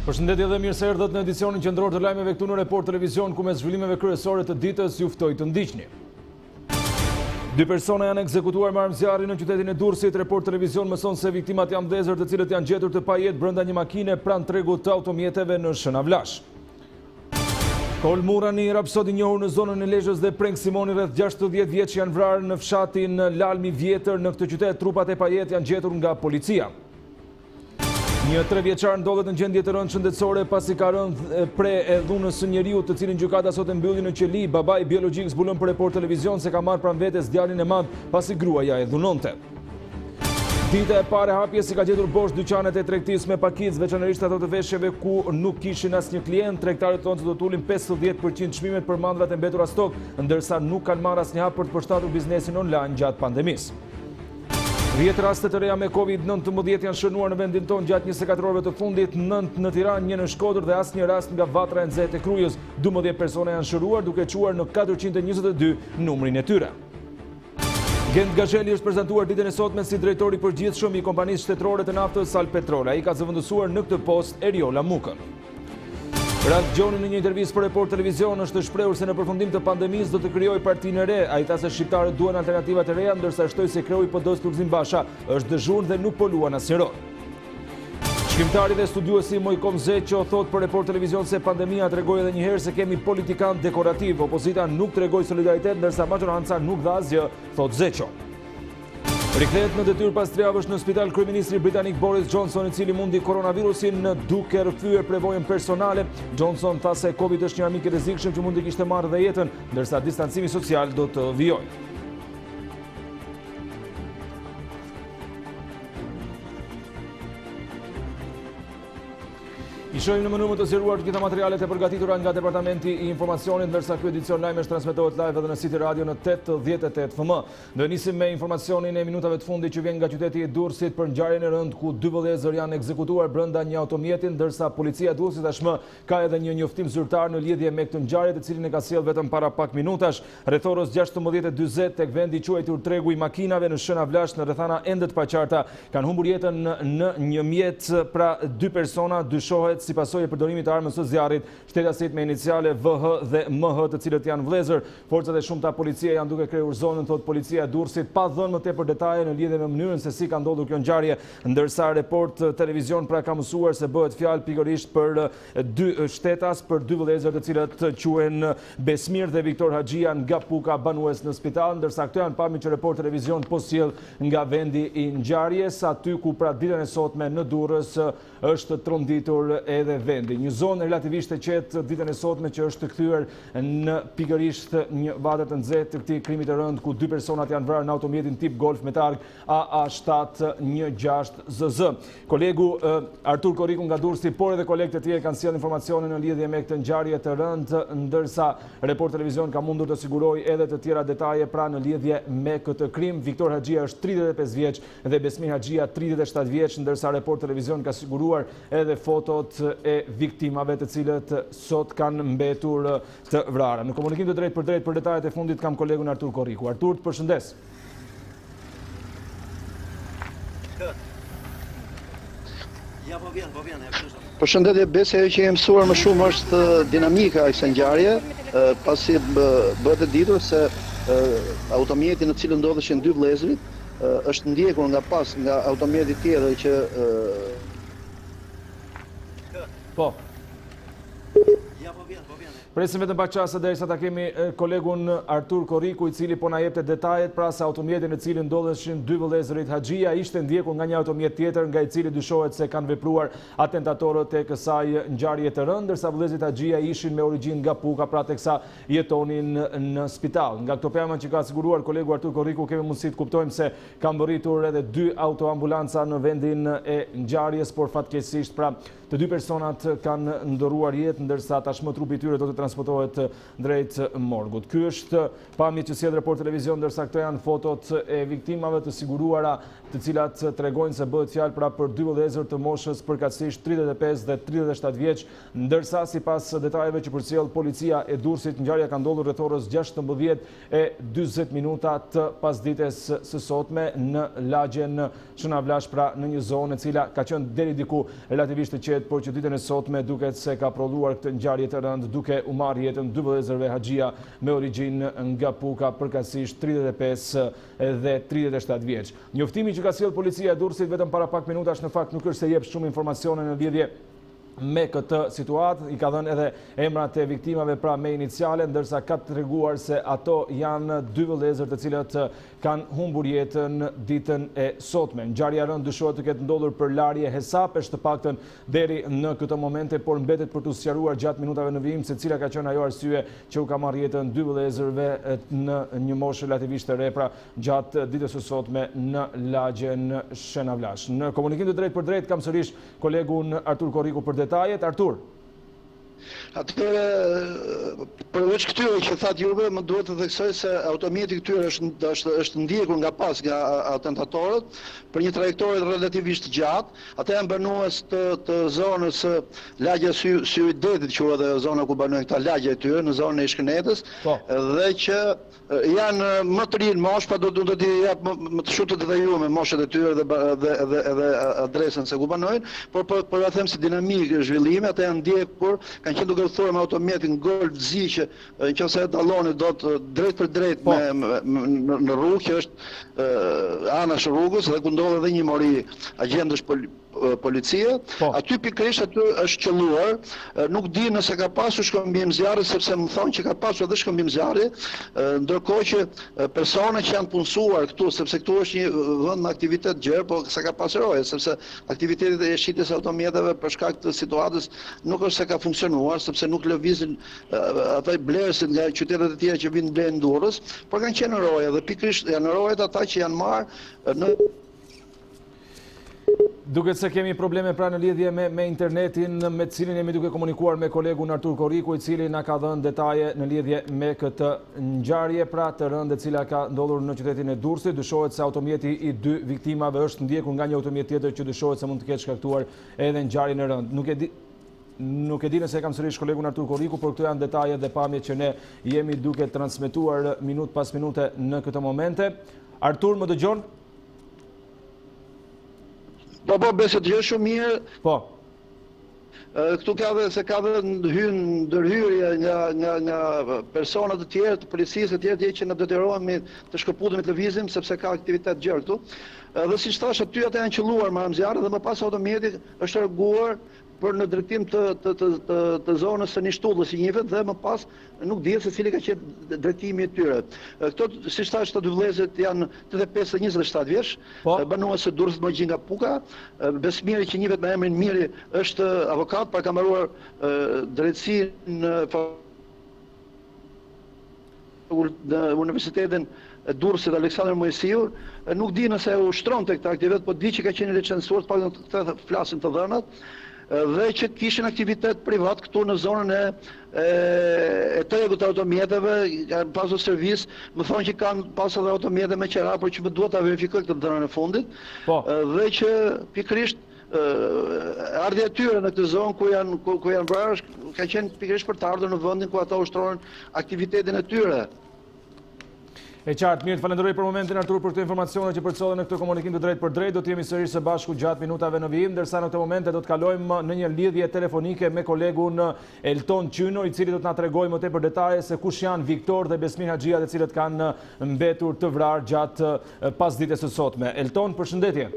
Përshëndetje dhe mirë se erdhët në edicionin qendror të lajmeve këtu në Report Televizion, ku me zhvillime kryesore të ditës ju ftoj të ndiqni. 2 persona janë ekzekutuar me armëzjarri në qytetin e Durrësit. Report Televizion mëson se viktimat janë vëllezër të cilët janë gjetur të pajet brenda një makine pranë tregut të automjeteve në Shënavlash. Kolmurani, rapsod i njohur në zonën e Lezhës dhe Preng Simoni rreth 60 vjeç janë vrarë në fshatin Lajmi vjetër në këtë qytet. Trupat e pajet janë gjetur nga policia. Një 3 vjeçar ndodhet në gjendje të rëndë shëndetësore pasi ka rënë pre e dhunës së njeriut, të cilin gjykata sot e mbylli në qeli. Babai biologjik zbulon për Report Televizion se ka marrë pranë vetes djalin e madh pasi gruaja e dhunonte. Dita e parë e hapjes si ka gjetur bosh dyqanet e tregtisë me pakicë, veçanërisht ato të veshjeve ku nuk kishin asnjë klient. Tregtarët thonë se do të ulin 50% çmimet për mandrat e mbetura stok, ndërsa nuk kanë marrë asnjë hap për të përshtatur biznesin online gjatë pandemisë. 10 raste të reja me Covid-19 janë shënuar në vendin tonë gjatë 24 orëve të fundit, 9 në Tiranë, 1 në Shkodër dhe asnjë rast nga vatra e nxehtë e Krujës. 12 persona janë shëruar, duke quar në 422 numrin e tyre. Qendror është prezantuar ditën e sotme si drejtori i përgjithshëm i kompanisë shtetërore të naftës Salpetrol. Ai ka zëvendësuar në këtë post Eriola Mukën. Rajoni në një intervistë për Report Televizion është shprehur se në përfundim të pandemisë do të krijojë partinë e re. Ai tha se shqiptarët duan alternativa të reja, ndërsa shtoi se kreu i PD-s Lulzim Basha është dëzhur dhe nuk po luan asnjë rol. Shkrimtari dhe studiuesi Mojkom Zeqo thot për Report Televizion se pandemia tregoi edhe një herë se kemi politikan dekorativ. Opozita nuk tregoi solidaritet, ndërsa majoranca nuk dha asgjë, thot Zeqo. Rikthehet në detyrë pas 3 javësh në spital kryeministri britanik Boris Johnson, i cili mundi koronavirusin duke rrëfyer prevojën personale. Johnson tha se Covid është një armik i rrezikshëm që mund të kishte marrë dhe jetën, ndërsa distancimi social do të vijojë. I shohim në mënyrë më të zgjeruar të gjitha materialet e përgatitura nga Departamenti i Informacionit, ndërsa ky edicion lajmesh transmetohet live edhe në City Radio në 88 FM. Do nisim me informacionin e minutave të fundit që vjen nga qyteti i Durrësit për ngjarjen e rëndë ku 2 vëllezër janë ekzekutuar brenda një automjeti, ndërsa policia e Durrësit tashmë ka edhe një njoftim zyrtar në lidhje me këtë ngjarje, të cilin e ka sjellë vetëm para pak minutash. Rreth orës 16:40 tek vendi i quajtur tregu i makinave në Shënavlash, në rrethana ende të paqarta, kanë humbur jetën në një mjet pra 2 persona, dyshohet si pasojë e përdorimit të armës së zjarrit, shtetasit me iniciale VH dhe MH, të cilët janë vëllezër. Forcat e shumta policie janë duke kryer zonën, thot policia e Durrësit, pa dhënë më tepër detaje në lidhje me mënyrën se si ka ndodhur kjo ngjarje, ndërsa Report Televizion pra ka mësuar se bëhet fjalë pikërisht për 2 shtetas, për 2 vëllezër të cilët quhen Besmir dhe Viktor Haxhia nga Puka, banues në spital, ndërsa këto janë pamje që Report Televizion po sjell nga vendi i ngjarjes, aty ku pra ditën e sotme në Durrës është tronditur edhe vendi. Një zonë relativisht e qetë ditën e sotme që është kthyer në pikërisht një vate të nxehtë të këtij krimi të rënd ku 2 personat janë vrarë në automjetin tip Golf me targ AA716 ZZ. Kolegu Artur Korriku nga Durrësi, por edhe kolegët e tjerë kanë sjellë informacione në lidhje me këtë ngjarje të rëndë, ndërsa Report Televizion ka mundur të sigurojë edhe të tjera detaje pra në lidhje me këtë krim. Viktor Haxhia është 35 vjeç dhe Besmir Haxhia 37 vjeç, ndërsa Report Televizion ka siguruar edhe fotot e viktimave të cilët sot kanë mbetur të vrarë. Në komunikim të drejt për detajet e fundit kam kolegun Artur Korriku. Artur, të përshëndes. Përshëndetje, besoj që jemi mësuar më shumë është dinamika e kësaj ngjarje, pasi bëhet e ditur se automjeti në cilën ndodheshin 2 vëllezërit është ndjekur nga automjeti tjetër që Po. Presim vetëm pak çast derisa ta kemi kolegun Artur Korriku, i cili po na jepte detajet pra se automjeti në cilin ndodheshin 2 vëllezërit Haxhia ishte ndjekur nga një automjet tjetër, nga i cili dyshohet se kanë vepruar atentatorët tek kësaj ngjarje të rëndë, ndërsa vëllezërit Haxhia ishin me origjinë nga Puka, pra teksa jetonin në spital. Nga këto pejama që ka siguruar kolegu Artur Korriku, kemi mundësi të kuptojmë se kanë mbërritur edhe 2 autoambulanca në vendin e ngjarjes, por fatkeqësisht pra të 2 personat kanë ndëruar jetë, ndërsa tashmë trupi i tyre do të transportohet drejt morgut. Ky është pamje që sjell Report Televizion, ndërsa këto janë fotot e viktimave të siguruara, të cilat tregojnë se bëhet fjalë pra për 2 vëllezër të moshës përkatësisht 35 dhe 37 vjeç, ndërsa sipas detajeve që përcjell policia e Durrësit, ngjarja ka ndodhur rreth orës 16:40 minuta të pasdites së sotme në lagjen Shënavlash, pra në një zonë e cila ka qenë deri diku relativisht e qetë qytet, por që ditën e sotme duket se ka prodhuar këtë ngjarje të rëndë duke u marrë jetën dy vëllezërve haxhia me origjinë nga Puka, përkatësisht 35 dhe 37 vjeç. Njoftimi që ka sjellë policia e Durrësit vetëm para pak minutash në fakt nuk është se jep shumë informacione në lidhje me këtë situatë, i ka dhënë edhe emrat e viktimave pra me iniciale, ndërsa ka treguar se ato janë dy vëllezër të cilët kanë humbur jetën ditën e sotme. Ngjarja e rëndë dyshohet të ketë ndodhur për larje hesapesh të paktën deri në këtë momente, por mbetet për të sqaruar gjatë minutave në vijim se cila ka qenë ajo arsye që u ka marrë jetën dy vëllezërve në një moshë relativisht të re, pra gjatë ditës së sotme në lagjen Shenavlash. Në komunikim të drejtë për drejtë kam sërish kolegun Artur Korriku për detajet. Artur. Atëre, përveç këtyre që thatë juve, më duhet të theksoj se automjeti këtyre është ndjekur nga pas nga atentatorët për një trajektore relativisht gjatë. Ata janë banues të zonës lagja Syridetit, që edhe zona ku banojnë këta lagja e tyre, në zonën e Shkënetës, dhe që janë më të rinë mosh, pa do t'i jap më të shumë të detajuar moshat e tyre dhe adresën se ku banojnë, por për a them si dinamikë zhvillime, ata janë ndjekur, kanë qenë duke udhëtuar me autometin Golf Z që nëse dalloni do të drejt për drejt në rrugë që është anash rrugës dhe ku ndodhet edhe një mori agjendësh policie. Aty pikërisht aty është qelluar, nuk di nëse ka pasur shkëmbim zjarri, sepse më thonë që ka pasur edhe shkëmbim zjarri, ndërkohë që persona që janë punësuar këtu, sepse këtu është një vend me aktivitet gjerë, po sa ka pasur roje, sepse aktivitetet e shitjes autometeve për shkak të situatës nuk është se ka funksionuar, sepse nuk lëvizin ata blerësit nga qytetet e tjera që vinë blen Durrës, por kanë qenë në roje dhe pikërisht janë rojet ata që janë marrë në. Duket se kemi probleme pra në lidhje me internetin, me cilin jemi duke komunikuar me kolegun Artur Korriku, i cili na ka dhënë detaje në lidhje me këtë ngjarje pra të rëndë e cila ka ndodhur në qytetin e Durrësit. Dyshohet se automjeti i dy viktimave është ndjekur nga një automjet tjetër që dyshohet se mund të ketë shkaktuar edhe ngjarjen e rëndë. Nuk e di nëse kam sërish kolegun Artur Korriku, por këto janë detaje dhe pamjet që ne jemi duke transmetuar minut pas minute në këtë momente. Artur, më dëgjon? Po, besoj të gjë shumë mirë. Po. Këtu ka dhe hyrë ndërhyrje nga persona të tjerë, të policisë të tjerë që në detyrohemi të shkëputemi të lëvizim sepse ka aktivitet gjerë këtu. Dhe siç thash, aty ata janë qelluar me zjarre dhe më pas automjeti është larguar për në drejtim të zonës së një shtullës si njihet dhe më pas nuk dihet se cili ka qenë drejtimi i tyre. Këto, siç thash, të dy vëllezërit janë 35 dhe 27 vjeç, banues së Durrësit më nga Puka. Besmiri që njihet me emrin Miri është avokat, pra ka mbaruar drejtësinë në Universitetin e Durrësit Aleksandër Mojsiu. Nuk di nëse u shtron tek këtë aktivitet, po di që ka qenë licencuar, pak të flasin të dhënat, dhe që kishin aktivitet privat këtu në zonën e tregut të automjeteve, kanë pasur servis, më thonë që kanë pasur edhe automjete me qera, por që më duhet ta verifikoj këtë dhënën e fundit, dhe që pikërisht ardhja e tyre në këtë zonë ku janë vrarë ka qenë pikërisht për të ardhur në vendin ku ata ushtrohen aktivitetin e tyre. E qartë, mirë, të falenderoj për momentin Artur për këtë informacione që përcjellën në këtë komunikim të drejtë për drejtë. Do të jemi sërish së bashku gjatë minutave në vijim, ndërsa në këtë momente do të kalojmë në një lidhje telefonike me kolegun Elton Qendror, i cili do të na tregojë më tepër detaje se kush janë Viktor dhe Besmin Haxhia, të cilët kanë mbetur të vrarë gjatë pasdites së sotme. Elton, përshëndetje.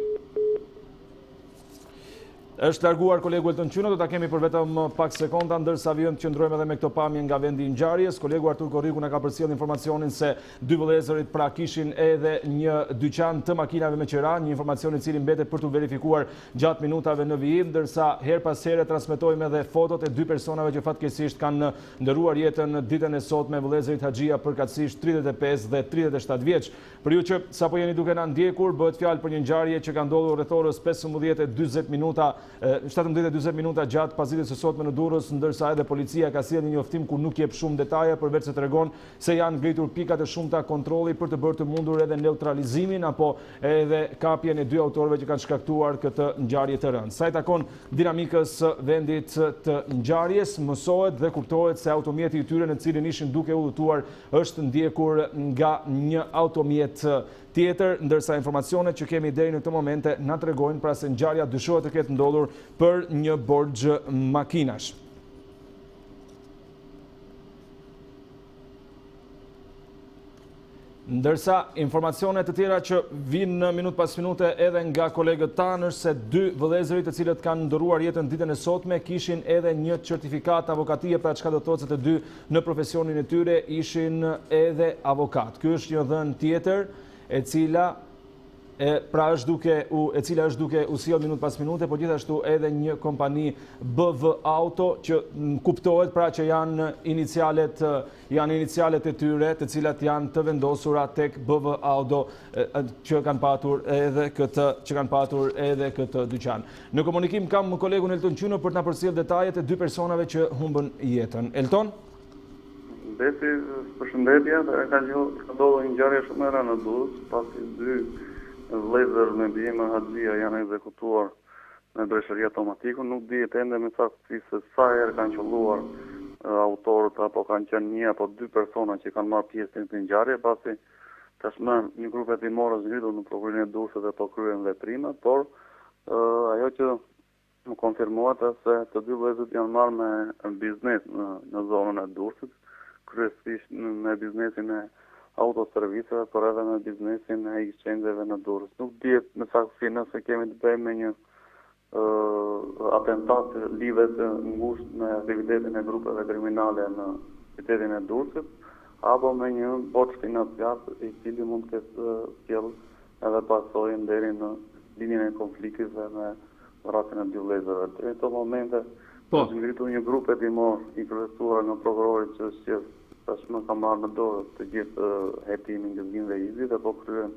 Është larguar kolegu Elton Qendror, do ta kemi për vetëm pak sekonda, ndërsa vjen të qëndrojmë edhe me këto pamje nga vendi i ngjarjes. Kolegu Artur Korriku na ka përcjellë informacionin se dy vëllezërit pra kishin edhe një dyqan të makinave me qera, një informacion i cili mbetet për të verifikuar gjatë minutave në vijim, ndërsa her pas here transmetojmë edhe fotot e dy personave që fatkeqësisht kanë ndëruar jetën ditën e sotme, vëllezërit Haxhia përkatësisht 35 dhe 37 vjeç. Për ju që sapo jeni duke na ndjekur, bëhet fjalë për një ngjarje që ka ndodhur rreth orës 17:40 minuta 17:40 minuta gjatë pasdites së sotme në Durrës, ndërsa edhe policia ka sjellë një njoftim ku nuk jep shumë detaje, përveç se tregon se janë ngritur pikat e shumta kontrolli për të bërë të mundur edhe neutralizimin apo edhe kapjen e dy autorëve që kanë shkaktuar këtë ngjarje të rëndë. Sa i takon dinamikës së vendit të ngjarjes, mësohet dhe kuptohet se automjeti i tyre në cilin ishin duke udhëtuar është ndjekur nga një automjet tjetër, ndërsa informacionet që kemi deri në këtë momente na tregojnë pra se ngjarja dyshohet të ketë ndodhur për një borxh makinash. Ndërsa informacionet të tjera që vinë minut pas minute edhe nga kolegët tanë është se 2 vëllezërit të cilët kanë ndëruar jetën ditën e sotme kishin edhe një certifikat avokatie, pra çka do të thotë se të dy në profesionin e tyre ishin edhe avokat. Ky është një dhënë tjetër e cila është duke u sjell minut pas minute, por gjithashtu edhe një kompani BV Auto që kuptohet pra që janë inicialet e tyre, të cilat janë të vendosura tek BV Auto që kanë patur edhe këtë dyqan. Në komunikim kam kolegun Elton Qyno për të na përcjellë detajet e 2 personave që humbën jetën. Elton? Besi, përshëndetje, ka ndodhur një ngjarje shumë e rëndë në Durrës, pasi 2 vëllezër me bime Haxhia janë ekzekutuar me breshëri automatike. Nuk dihet ende me saktësi se sa herë kanë qelluar autorët apo kanë qenë 1 apo 2 persona që kanë marrë pjesë në këtë ngjarje, pasi tashmë një grup hetimor është ngritur në provokurinë e Durrësit dhe po kryen veprime, por ajo që më konfirmohet është se të 2 vëllezërit janë marrë me biznes në zonën e Durrësit, kryesisht me biznesin e autoserviseve, por edhe me biznesin e ekskluzive në Durrës. Nuk dihet me saktësi nëse kemi të bëjmë me një atentat lidhet ngushtë me aktivitetin e grupeve kriminale në qytetin e Durrësit, apo me një borxh financiar i cili mund të ketë sjellë edhe pasojën deri në linjën e konfliktit me rastin e 2 vëllezërve. Në këto momente është ngritur një grup hetimor i kryesuar nga prokurori që është tashmë ka marrë në dorë të gjithë hetimin Gëzgin dhe Izi dhe po kryen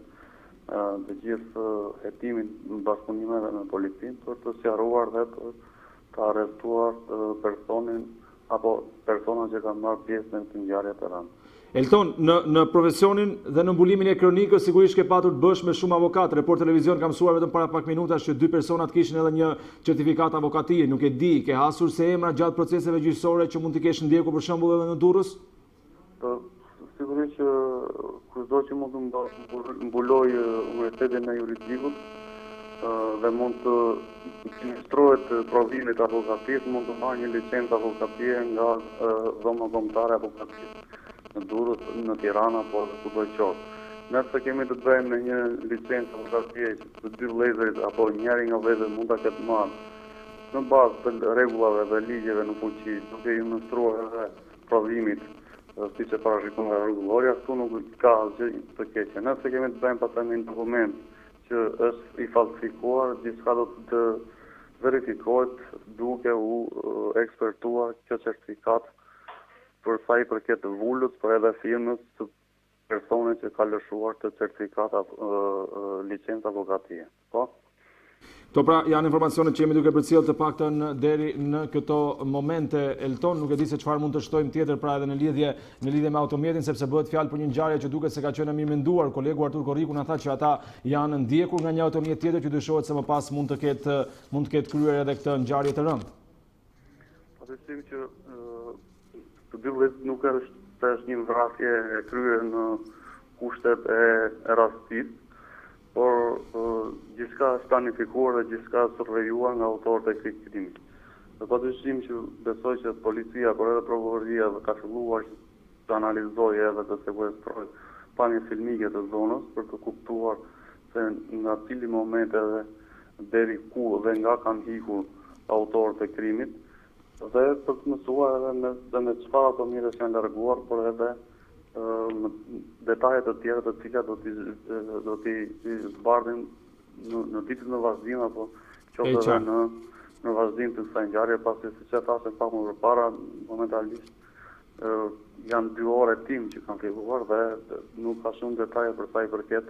të gjithë hetimin në bashkëpunimeve me policinë për të sqaruar dhe për të arrestuar personin apo persona që kanë marrë pjesë në këtë ngjarje të rëndë. Elton, në profesionin dhe në mbulimin e kronikës sigurisht ke patur të bësh me shumë avokatë. Report Televizion ka mësuar vetëm para pak minutash që 2 personat kishin edhe një certifikat avokatie. Nuk e di, ke hasur se emra gjatë proceseve gjyqësore që mund të kesh ndjekur për shembull edhe në Durrës? Sigurisht që kushdo që mund të mbuloj universitetin e juridikut dhe mund të administrohet provimit avokatisë, mund të marrë një licencë avokatie nga dhoma kombëtare avokatisë në Durrës, në Tirana, apo kudo qoftë. Nëse kemi të bëjmë me një licencë avokatie që të 2 vëllezërit apo njëri nga vëllezërit mund ta ketë marrë në bazë të rregullave dhe ligjeve në fuqi, duke i mëstruar edhe provimit siç e parashikon nga rregullorja, këtu nuk ka asgjë të keqe. Nëse kemi të bëjmë pastaj me një dokument që është i falsifikuar, gjithçka do të verifikohet duke u ekspertuar kjo certifikat për sa i përket vulës, por edhe firmës të personit që ka lëshuar të certifikat licencë avokatie. Po? To pra janë informacionet që jemi duke përcjellë të paktën deri në këto momente, Elton. Nuk e di se çfarë mund të shtojmë tjetër pra edhe në lidhje me automjetin, sepse bëhet fjalë për një ngjarje që duket se ka qenë mirë menduar. Kolegu Artur Korriku na tha që ata janë ndjekur nga një automjet tjetër që dyshohet se më pas mund të ketë kryer edhe këtë ngjarje të rëndë. Padyshim që të 2 vëllezërit nuk është një vrasje e kryer në kushtet e rastisë, por gjithçka është planifikuar dhe gjithçka është survejuar nga autorët e këtij krimi. Dhe padyshim që besoj që policia, por edhe prokuroria ka filluar të analizojë edhe të sekuestrojë pamje filmike të zonës për të kuptuar se nga cili moment edhe deri ku dhe nga kanë ikur autorët e krimit, dhe për të mësuar edhe me çfarë automjetesh janë larguar, por edhe detajet të tjera të cilat do t'i zbardhin në ditën e vazhdim apo qoftë edhe në vazhdim të kësaj ngjarje, pasi siç e thashë pak më përpara, momentalisht janë 2 orë tim që kanë filluar dhe nuk ka shumë detaje për sa i përket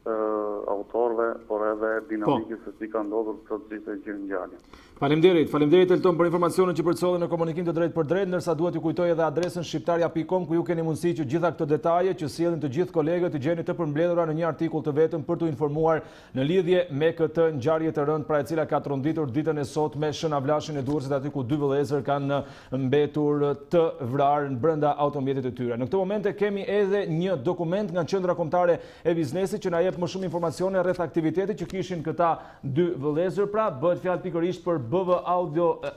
autorëve, por edhe dinamikës se si ka ndodhur këtë gjithë gjë ngjarje. Faleminderit Elton për informacionin që përcjellën në komunikim të drejtë për drejtë, ndërsa duhet ju kujtoj edhe adresën shqiptaria.com ku ju keni mundësi që gjitha këto detaje që sjellin të gjithë kolegët të gjeni të përmbledhura në një artikull të vetëm për të informuar në lidhje me këtë ngjarje të rëndë, pra e cila ka tronditur ditën e sotme shënavlashin e Durrësit aty ku dy vëllezër kanë mbetur të vrarë brenda automjetit të tyre. Në këtë moment kemi edhe një dokument nga Qendra Kombëtare e Biznesit që na jep më shumë informacione rreth aktivitetit që kishin këta dy vëllezër, pra bëhet fjalë pikërisht për BV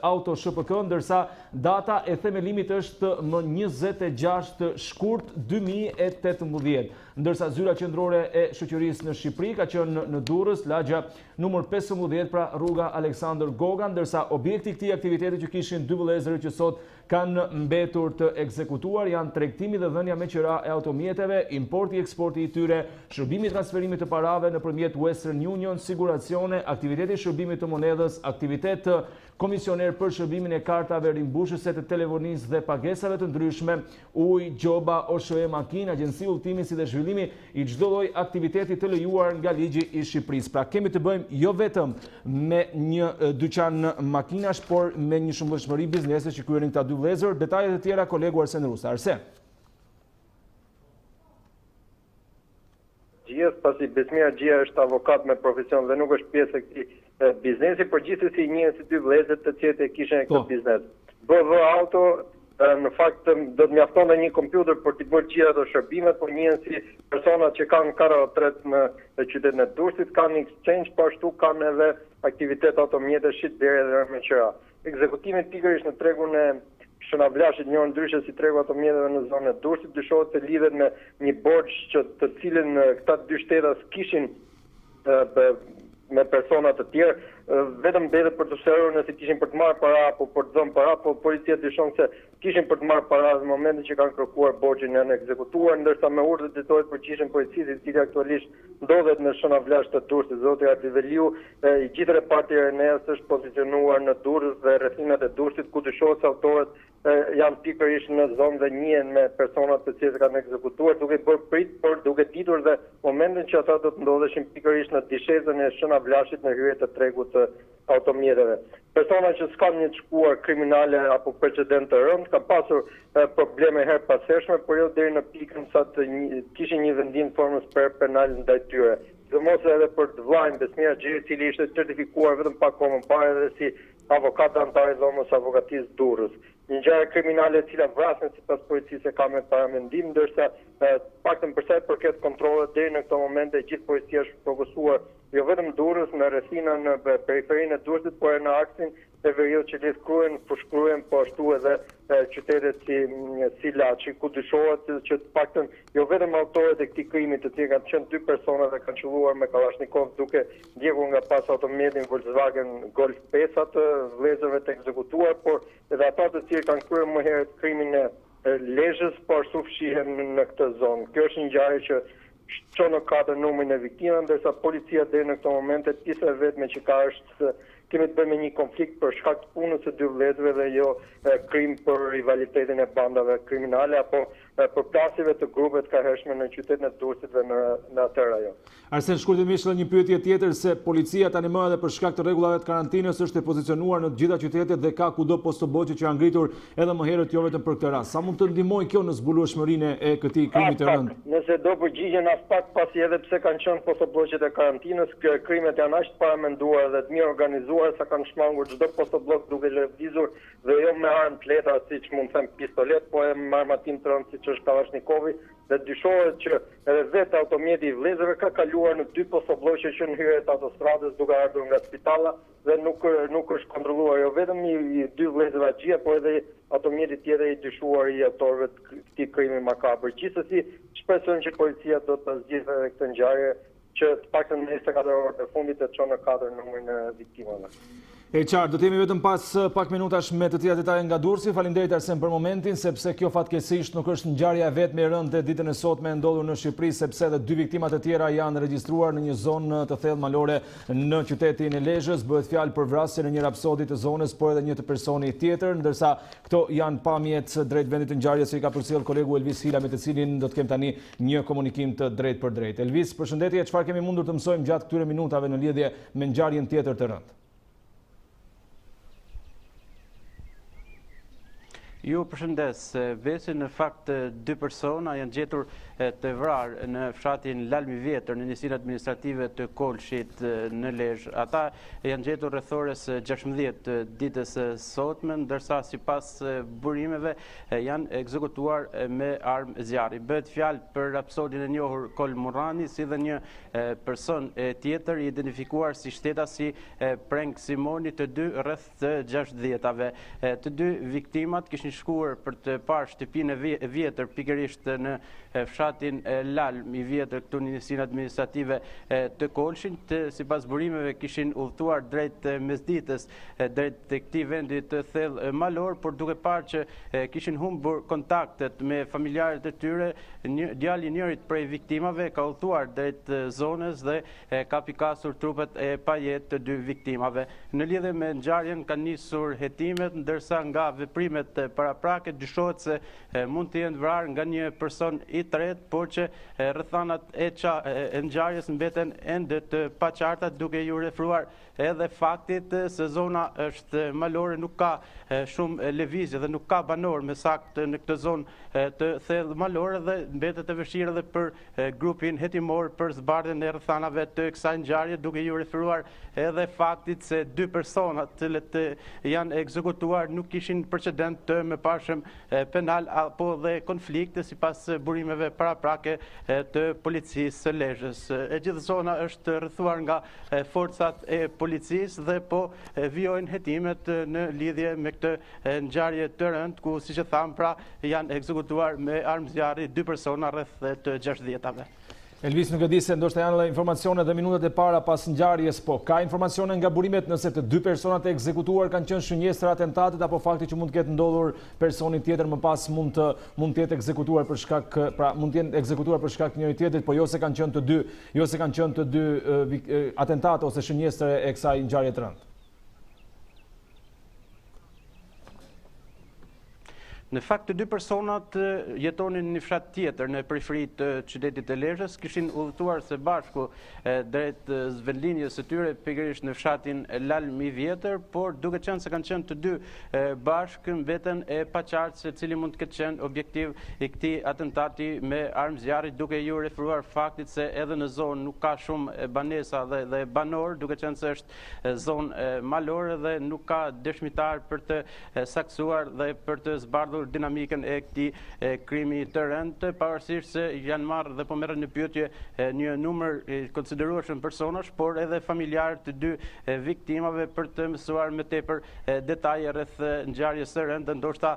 Auto SHPK, ndërsa data e themelimit është më 26 shkurt 2018, ndërsa zyra qendrore e shoqërisë në Shqipëri ka qenë në Durrës, lagja numër 15, pra rruga Aleksandër Goga, ndërsa objekti i këtij aktiviteti që kishin dy vëllezërit që sot kanë mbetur të ekzekutuar janë tregtimi dhe dhënia me qira e automjeteve, importi i eksporti i tyre, shërbimi i transferimit të parave nëpërmjet Western Union, siguracione, aktiviteti i shërbimit të monedhës, aktivitet komisioner për shërbimin e kartave rimbushëse të televonisë dhe pagesave të ndryshme, ujë, gjoba, OSHE makinë, agjenci udhëtimi si dhe zhvillimi i çdo lloji aktiviteti të lejuar nga ligji i Shqipërisë. Pra kemi të bëjmë jo vetëm me një dyqan makinash, por me një shumëllshmëri biznese që kryenin këta dy vëllezër. Detajet e tjera kolegu Arsen Rusta. Arsen. Pasi Besmira Gjia është avokat me profesion dhe nuk është pjesë e këtij biznesi, por gjithsesi njihen si dy vëllezër të cilët e kishin këtë biznes. BV Auto në fakt do të mjaftonte një kompjuter për të bërë gjithë ato shërbimet, por njihen si persona që kanë karrotret në qytetin e Durrësit, kanë exchange, po ashtu kanë edhe aktivitet automjete shitblerje dhe me qira. Ekzekutimi pikërisht në tregun e shënavlashit, njërë ndryshe si tregu automjeteve në zonën e Durrësit, dyshohet të lidhet me një borxh që të cilin këta dy shtetas kishin me persona të tjerë, vetëm mbetet për të shërur nëse kishin për të marrë para apo për të dhënë para, po policia dyshon se kishin për të marrë para në momentin që kanë kërkuar borxhin janë ekzekutuar, ndërsa me urdhë të drejtohet përgjithshëm policisë, i cili aktualisht ndodhet në shënavlash të Durrësit, zoti Artiveliu, i gjithë reparti i RNA-s është pozicionuar në Durrës dhe rrethinat e Durrësit, ku dyshohet se autorët janë pikërisht në zonë dhe njihen me personat të cilët kanë ekzekutuar, duke bërë prit, por duke ditur dhe momentin që ata do të ndodheshin pikërisht në dishezën e shënavlashit në hyrje të tregut të automjeteve. Persona që s'kan një të shkuar kriminale apo precedent të rënd, kanë pasur probleme her pashershme, por jo deri në pikën sa të kishin një vendim formës penal ndaj tyre. Sidomos edhe për të vllajën Besmira Gjiri, i cili ishte certifikuar vetëm pak kohë më parë edhe si avokat antar i dhomës avokatisë Durrës. Një ngjarje kriminale e cila vrasën sipas policisë ka me paramendim, ndërsa paktën për sa i përket kontrollet deri në këtë moment e gjithë policia është fokusuar jo vetëm Durrës, në rrethinën në periferinë e Durrësit, por në aksin e veriut që lidh fushkruhen, po ashtu edhe qytetet si Laçi, ku dyshohet që të paktën jo vetëm autorët e këtij krimi, të cilët kanë qenë dy persona dhe kanë qelluar me Kalashnikov duke ndjekur nga pas automjetin Volkswagen Golf 5 të vëllezërve të ekzekutuar, por edhe ata të cilët kanë kryer më herët krimin e Lezhës, po ashtu fshihen në këtë zonë. Kjo është një ngjarje që çon në katër numrin e viktimave, ndërsa policia deri në këtë moment e pjesa e vetme që ka është se kemi të bëjmë me një konflikt për shkak të punës së dy vëllezërve dhe jo krim për rivalitetin e bandave kriminale apo përplasjeve të grupeve të kaheshme në qytetin e Durrësit dhe në atë rajon. Arsen, shkurtimisht një pyetje tjetër, se policia tani më edhe për shkak të rregullave të karantinës është e pozicionuar në të gjitha qytetet dhe ka kudo postoboqe që janë ngritur edhe më herët jo vetëm për këtë rast. Sa mund të ndihmojë kjo në zbulueshmërinë e këtij krimi të rëndë? Nëse do përgjigjen as pak, pasi edhe pse kanë qenë postoboqet e karantinës, krimet janë aq të paramenduara dhe të mirë organizuara sa kanë shmangur çdo postoblok duke lëvizur dhe jo me armë të lehta siç mund të them pistolet, po e me armatim të rëndë siç është Kalashnikov, dhe dyshohet që edhe vetë automjeti i vëllezërve ka kaluar në dy postobloqe që në hyrje të autostradës duke ardhur nga spitalla dhe nuk është kontrolluar jo vetëm i dy vëllezërve Gjia, por edhe automjeti tjetër i dyshuar i autorëve të këtij krimi makabër. Gjithsesi, shpresojmë që policia do të zgjidhë këtë ngjarje që të paktën në 24 orët e fundit të çon në 4 numrin e viktimave. E qartë, do të jemi vetëm pas pak minutash me të tjera detaje nga Durrësi. Faleminderit Arsen për momentin, sepse kjo fatkeqësisht nuk është ngjarja e vetme e rëndë ditën e sotme e ndodhur në Shqipëri, sepse edhe dy viktima të tjera janë regjistruar në një zonë të thellë malore në qytetin e Lezhës. Bëhet fjalë për vrasje në një rapsodi të zonës, por edhe një të personi tjetër, ndërsa këto janë pamjet drejt vendit të ngjarjes që i ka përcjell kolegu Elvis Hila, me të cilin do të kem tani një komunikim të drejtë për drejtë. Elvis, përshëndetje, çfarë çfarë kemi mundur të mësojmë gjatë këtyre minutave në lidhje me ngjarjen tjetër të rëndë? Ju përshëndes, vesi në fakt dy persona janë gjetur të vrarë në fshatin Lajmi Vjetër në njësinë administrative të Kolshit në Lezhë. Ata janë gjetur rreth orës 16 ditës sotme, ndërsa sipas burimeve janë ekzekutuar me armë zjarri. Bëhet fjalë për rapsodin e njohur Kol Murrani, si dhe një person tjetër i identifikuar si shtetasi Prenk Simoni, të dy rreth të 60-ave. Të dy viktimat kishin shkuar për të parë shtëpinë e vjetër pikërisht në fshatin Lajmi Vjetër këtu në njësinë administrative të Kolshit. Sipas burimeve kishin udhëtuar drejt mesditës drejt të këtij vendi të thellë malor, por duke parë që kishin humbur kontaktet me familjarët e tyre, djali i njërit prej viktimave ka udhëtuar drejt zonës dhe ka pikasur trupet e pajet të dy viktimave. Në lidhje me ngjarjen kanë nisur hetimet, ndërsa nga veprimet paraprake dyshohet se mund të jenë vrarë nga një person i tretë, por që rrethanat e ngjarjes mbeten ende të paqarta, duke ju referuar edhe faktit se zona është malore, nuk ka shumë lëvizje dhe nuk ka banor me saktë në këtë zonë të thellë malore, dhe mbetet e vështirë edhe për grupin hetimor për zbardhjen e rrethanave të kësaj ngjarje, duke ju referuar edhe faktit se dy persona të cilët janë ekzekutuar nuk kishin precedent të mëparshëm penal apo dhe konflikte, sipas burimeve paraprake të policisë së Lezhës. E gjithë zona është rrethuar nga forcat e policisë dhe po vijojnë hetimet në lidhje me këtë ngjarje të rëndë, ku siç e tham, pra janë ekzekutuar me armë zjarri dy persona rreth të 60-ave. Elvis, nuk e di se ndoshta janë informacione dhe minutat e para pas ngjarjes, po ka informacione nga burimet nëse të dy personat e ekzekutuar kanë qenë shënjestër atentatit, apo fakti që mund të ketë ndodhur personi tjetër më pas mund të jetë ekzekutuar për shkak, pra mund të jenë ekzekutuar për shkak të njëri tjetrit, po jo se kanë qenë të dy atentate ose shënjestër e kësaj ngjarje të rëndë. Në fakt, të dy personat jetonin në një fshat tjetër në periferi të qytetit të Lezhës, kishin udhëtuar së bashku drejt zhvendlinjes së tyre pikërisht në fshatin Lajmi Vjetër, por duke qenë se kanë qenë të dy bashkë, mbeten e paqartë se cili mund të ketë qenë objektiv i këtij atentati me armë zjarri, duke ju referuar faktit se edhe në zonë nuk ka shumë banesa dhe banor, duke qenë se është zonë malore dhe nuk ka dëshmitar për të saksuar dhe për të zbardhur dinamikën e këtij krimi të rëndë, pavarësisht se janë marrë dhe po merren në pyetje një numër konsiderueshëm personash, por edhe familjarë të dy viktimave për të mësuar më tepër detaje rreth ngjarjes së rëndë, ndoshta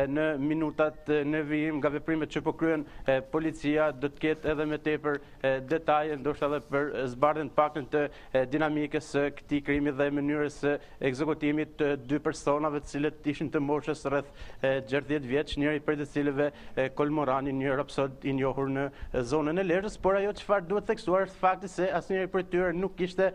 në minutat në vijim nga veprimet që po kryen policia do të ketë edhe më tepër detaje, ndoshta edhe për zbardhjen pakën të dinamikës së këtij krimi dhe mënyrës së ekzekutimit të dy personave të cilët ishin të moshës rreth 60 vjeç, njëri prej të cilëve Kol Murrani, një rapsod i njohur në zonën e Lezhës, por ajo çfarë duhet theksuar është fakti se asnjëri prej tyre nuk kishte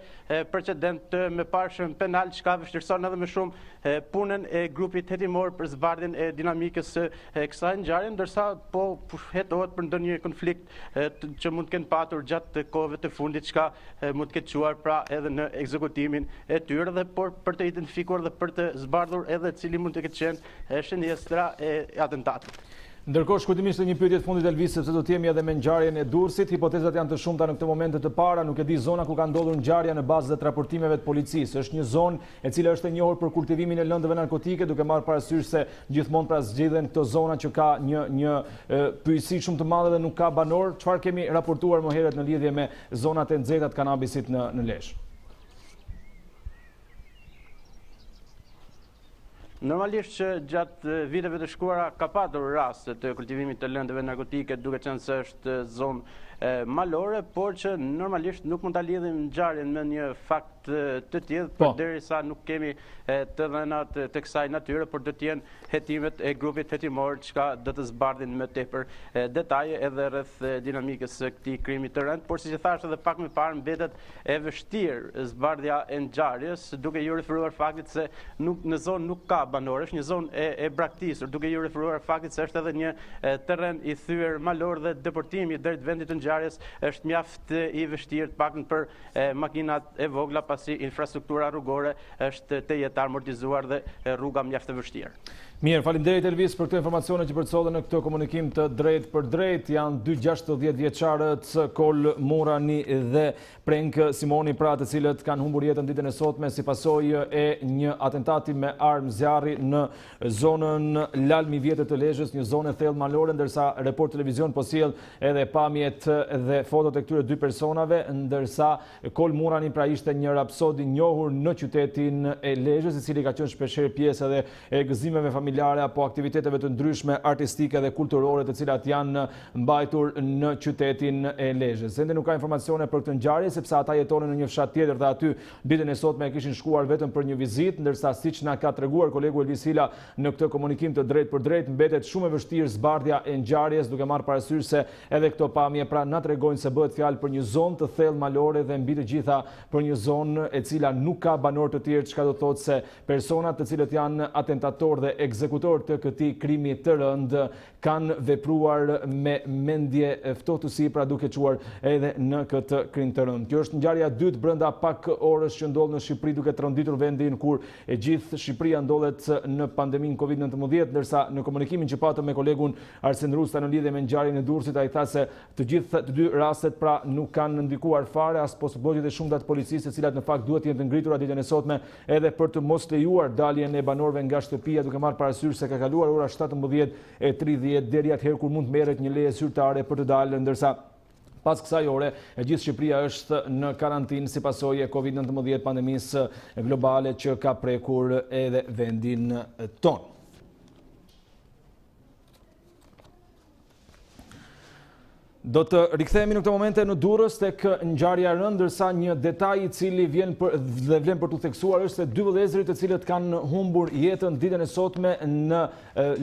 precedent të mëparshëm penal, çka vështirëson edhe më shumë punën e grupit hetimor për zbardhjen e dinamikës së kësaj ngjarje, ndërsa po hetohet për ndonjë konflikt që mund të kenë patur gjatë kohëve të fundit, çka mund të ketë çuar pra edhe në ekzekutimin e tyre, dhe por për të identifikuar dhe për të zbardhur edhe cili mund të ketë qenë shënjestra e atentatit. Ndërkohë, shkujtimisht një pyetje të fundit, Elvis, sepse do të jemi edhe me ngjarjen e Durrësit. Hipotezat janë të shumta në këtë momente të para, nuk e di zona ku ka ndodhur ngjarja në bazë të raportimeve të policisë. Është një zonë e cila është e njohur për kultivimin e lëndëve narkotike, duke marrë parasysh se gjithmonë pra zgjidhen këto zona që ka një pyetësi shumë të madhe dhe nuk ka banor. Çfarë kemi raportuar më herët në lidhje me zonat e nxehta të kanabisit në Lezhë? Normalisht që gjatë viteve të shkuara ka patur raste të kultivimit të lëndëve narkotike, duke qenë se është zonë malore, por që normalisht nuk mund ta lidhim ngjarjen me një fakt të tillë, përderisa nuk kemi të dhënat të kësaj natyre, por do të jenë hetimet e grupit hetimor, çka do të zbardhin më tepër detaje edhe rreth dinamikës së këtij krimi të rënd, por siç e thash edhe pak më parë, mbetet e vështirë zbardhja e ngjarjes, duke ju referuar faktit se në zonë nuk ka banor, është një zonë e braktisur, duke ju referuar faktit se është edhe një terren i thyer malor dhe deportimi drejt vendit të ngjarjes është mjaft i vështirë, të paktën për makinat e vogla, pasi infrastruktura rrugore është të jetë amortizuar dhe rruga mjaft e vështirë. Mirë, faleminderit Elvis për këtë informacione që përcjellën në këtë komunikim të drejtë për drejtë. Janë dy 60 vjeçarët Kol Murani dhe Prenk Simoni, pra të cilët kanë humbur jetën ditën e sotme si pasojë e një atentati me armë zjarri në zonën Lajmi Vjetër të Lezhës, një zonë thellë malore, ndërsa Report Televizion po sjell edhe pamjet dhe fotot e këtyre dy personave, ndërsa Kol Murani pra ishte një rapsod i njohur në qytetin e Lezhës, i cili ka qenë shpeshherë pjesë edhe e gëzimeve familjare apo aktiviteteve të ndryshme artistike dhe kulturore të cilat janë mbajtur në qytetin e Lezhës. Ende nuk ka informacione për këtë ngjarje sepse ata jetonin në një fshat tjetër dhe aty ditën e sotme kishin shkuar vetëm për një vizitë, ndërsa siç na ka treguar kolegu Elvis Hila në këtë komunikim të drejtë për drejtë, mbetet shumë e vështirë zbardhja e ngjarjes, duke marrë parasysh se edhe këto pamje pra na tregojnë se bëhet fjalë për një zonë të thellë malore dhe mbi të gjitha për një zonë e cila nuk ka banor të tjerë, çka do thotë se personat të cilët janë atentatorë dhe ekzekutor të këtij krimi të rënd kanë vepruar me mendje ftohtësi, pra duke çuar edhe në këtë krim të rënd. Kjo është ngjarja e dytë brenda pak orësh që ndodh në Shqipëri, duke tronditur vendin kur e gjithë Shqipëria ndodhet në pandeminë Covid-19, ndërsa në komunikimin që patëm me kolegun Arsen Rusta në lidhje me ngjarjen e Durrësit, ai tha se të dy rastet pra nuk kanë ndikuar fare as possibilitetet e shumta të policisë, të cilat në fakt duhet të jenë të ngritura ditën e sotme edhe për të mos lejuar daljen e banorëve nga shtëpia, duke marrë parasysh se ka kaluar ora 17:30 deri atëherë kur mund të merret një leje zyrtare për të dalë, ndërsa pas kësaj ore e gjithë Shqipëria është në karantinë si pasojë e Covid-19 pandemisë globale që ka prekur edhe vendin tonë. Do të rikthehemi në këtë momente në Durrës tek ngjarja e rëndë, ndërsa një detaj i cili vlen për të theksuar është se dy vëllezërit të cilët kanë humbur jetën ditën e sotme në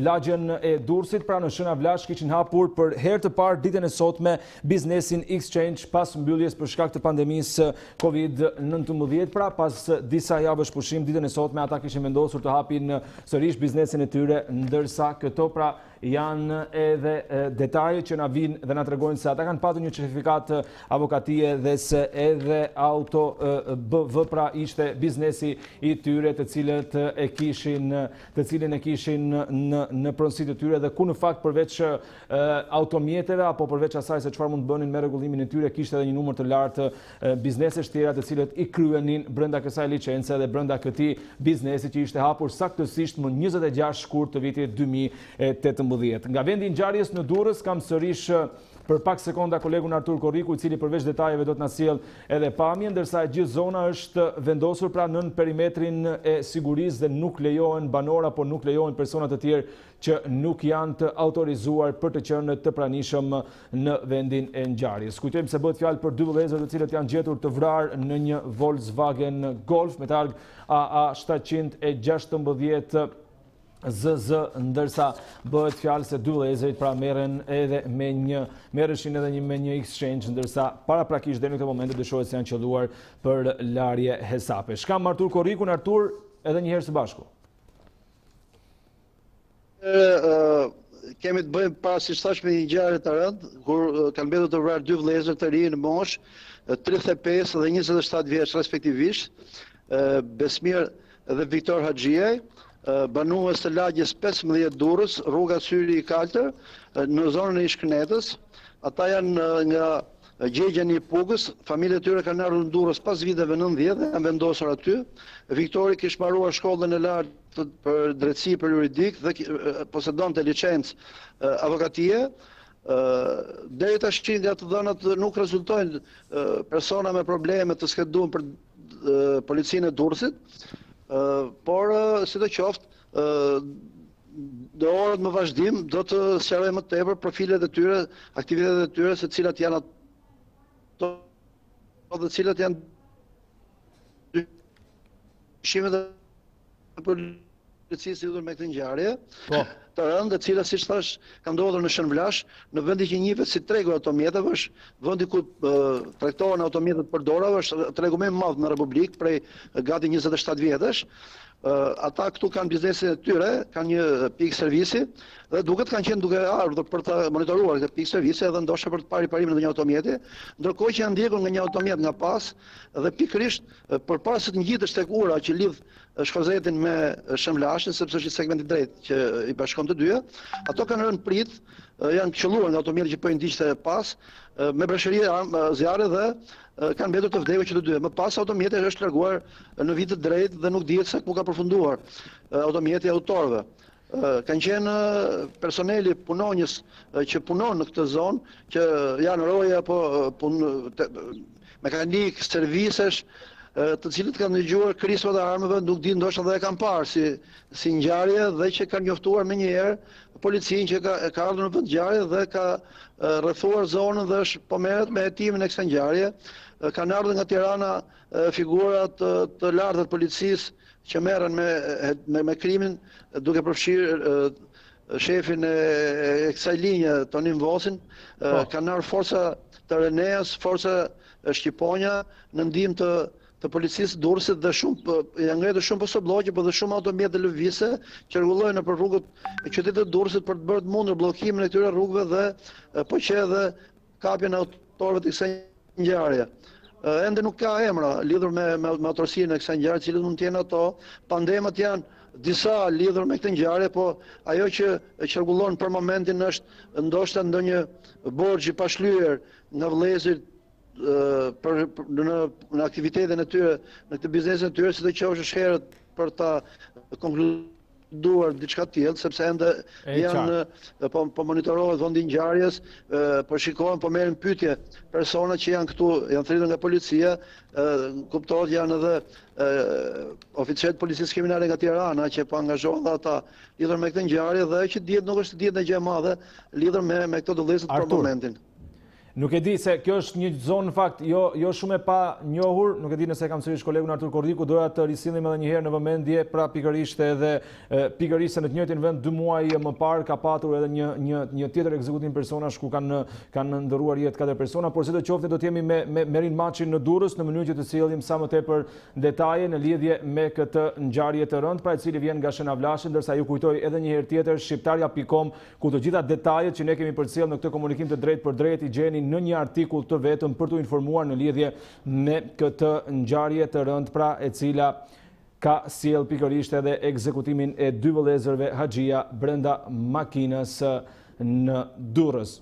lagjen e Durrësit, pra në Shëna Vlash, kishin hapur për herë të parë ditën e sotme biznesin Exchange pas mbylljes për shkak të pandemisë Covid-19, pra pas disa javësh pushim ditën e sotme ata kishin vendosur të hapin sërish biznesin e tyre, ndërsa këto pra janë edhe detaje që na vinë dhe na tregojnë se ata kanë patur një certifikat avokatie dhe se edhe auto BV pra ishte biznesi i tyre të cilin e kishin në pronësitë të tyre, dhe ku në fakt përveç automjeteve apo përveç asaj se çfarë mund të bënin me rregullimin e tyre, kishte edhe një numër të lartë biznesesh tjera të cilët i kryenin brenda kësaj licence dhe brenda këtij biznesi që ishte hapur saktësisht më 26 shkurt të vitit 2018. Nga vendi i ngjarjes në Durrës kam sërish për pak sekonda kolegun Artur Korriku, i cili përveç detajeve do të na sjell edhe pamje, ndërsa e gjithë zona është vendosur pra nën perimetrin e sigurisë dhe nuk lejohen banor apo nuk lejohen persona të tjerë që nuk janë të autorizuar për të qenë të pranishëm në vendin e ngjarjes. Kujtojmë se bëhet fjalë për dy vëllezër të cilët janë gjetur të vrarë në një Volkswagen Golf me targ AA 716 ZZ, ndërsa bëhet fjalë se dy vëllezërit pra merreshin edhe me një exchange, ndërsa paraprakisht deri në këtë moment dyshohet se janë qelluar për larje hesapesh. Kam Artur Korrikun. Artur, edhe një herë së bashku. Kemi të bëjmë para si thash me një ngjarje të rëndë, kur kanë mbetur të vrarë dy vëllezër të rinj në moshë, 35 dhe 27 vjeç respektivisht, Besmir dhe Viktor Haxhiaj, banues të lagjes 15 Durrës, rruga Syri i Kaltër, në zonën e Ishkënetës. Ata janë nga gjegjen e Pugës, familjet e tyre kanë ardhur në Durrës pas viteve 90 dhe janë vendosur aty. Viktori kishte mbaruar shkollën e lartë për drejtësi për juridik dhe posedonte licencë avokatie. Deri tash nga të dhënat nuk rezultojnë persona me probleme të skeduar për policinë e Durrësit. Por, si të qoftë, në orët më vazhdim do të sqarojmë më tepër profilet e tyre, aktivitetet e tyre, se cilat janë ato dhe cilat janë pushimet e policisë lidhur me këtë ngjarje. Të rëndë, të cilat siç thash kanë ndodhur në Shënvlash, në vendi që njihet si tregu i automjeteve, është vendi ku tregtohen automjetet përdorave, është tregu më i madh në Republikë prej gati 27 vjetësh. Ata këtu kanë biznesin e tyre, kanë një pikë servisi dhe duket kanë qenë duke ardhur për të monitoruar këtë pikë servisi edhe ndoshta për të parë parimin në një automjeti, ndërkohë që janë ndjekur nga një automjet nga pas dhe pikërisht përpara se të ngjitesh tek ura që lidh Shkozetin me Shënvlashin, sepse është një segment i drejtë që i bashkon të dyja, ato kanë rënë prit, janë qelluar nga automjeti që po i ndiqte pas me breshëri zjarre dhe kanë mbetur të vdekur që të dyja. Më pas automjeti është larguar në vit të drejtë dhe nuk dihet se ku ka përfunduar automjeti i autorëve. Kanë qenë personeli punonjës që punon në këtë zonë, që janë roja apo mekanik, servisesh, të cilët kanë dëgjuar krismat e armëve, nuk di ndoshta dhe e kanë parë si ngjarje dhe që kanë njoftuar më njëherë policinë që ka ardhur në vend ngjarje dhe ka rrethuar zonën dhe po merret me hetimin e kësaj ngjarje. Kanë ardhur nga Tirana figura të larta të policisë që merren me krimin, duke përfshirë shefin e kësaj linje, Tonin Vosin. Kanë ardhur forca të Reneas, forca shqiponja në ndihmë të policisë Durrësit dhe janë ngritur shumë posobllogje, por dhe shumë automjete lëvizëse që rregullojnë nëpër rrugët e qytetit të Durrësit për të bërë të mundur bllokimin e këtyre rrugëve dhe po që edhe kapjen e autorëve të kësaj ngjarje. Ende nuk ka emra lidhur me autorësinë e kësaj ngjarje, cilët mund të jenë ato. Pandemat janë disa lidhur me këtë ngjarje, po ajo që qarkullon për momentin është ndoshta ndonjë borxh i pashlyer nga vëllezërit në aktivitetin e tyre, në këtë biznesin e tyre, si të qofsh është herët për ta konkluduar diçka tjetër, sepse ende janë po monitorohet vendi i ngjarjes, po shikohen, po merren pyetje persona që janë këtu, janë thritur nga policia, kuptohet janë edhe oficerët policisë kriminale nga Tirana që po angazhohen dhe ata lidhur me këtë ngjarje dhe që dihet nuk është dihet në gjë e madhe lidhur me këto dëllëzet për momentin. Nuk e di se kjo është një zonë në fakt jo shumë e pa njohur, nuk e di nëse kam sërish kolegun Artur Kordiku, doja të risillim edhe njëherë në vëmendje, pra pikërisht edhe pikërisht se në të njëjtin vend 2 muaj më parë ka patur edhe një tjetër ekzekutim personash ku kanë ndëruar jetë 4 persona, por sidoqoftë do të jemi me Merin Maçin në Durrës në mënyrë që të sillim sa më tepër detaje në lidhje me këtë ngjarje të rëndë, pra e cili vjen nga Shënavlashi, ndërsa ju kujtoj edhe një herë tjetër shqiptarja.com, ku të gjitha detajet që ne kemi përcjellë në këtë komunikim të drejtë për drejtë i gjeni në një artikull të vetëm për të informuar në lidhje me këtë ngjarje të rëndë, pra e cila ka sjell pikërisht edhe ekzekutimin e 2 vëllezërve Haxhia brenda makinës në Durrës.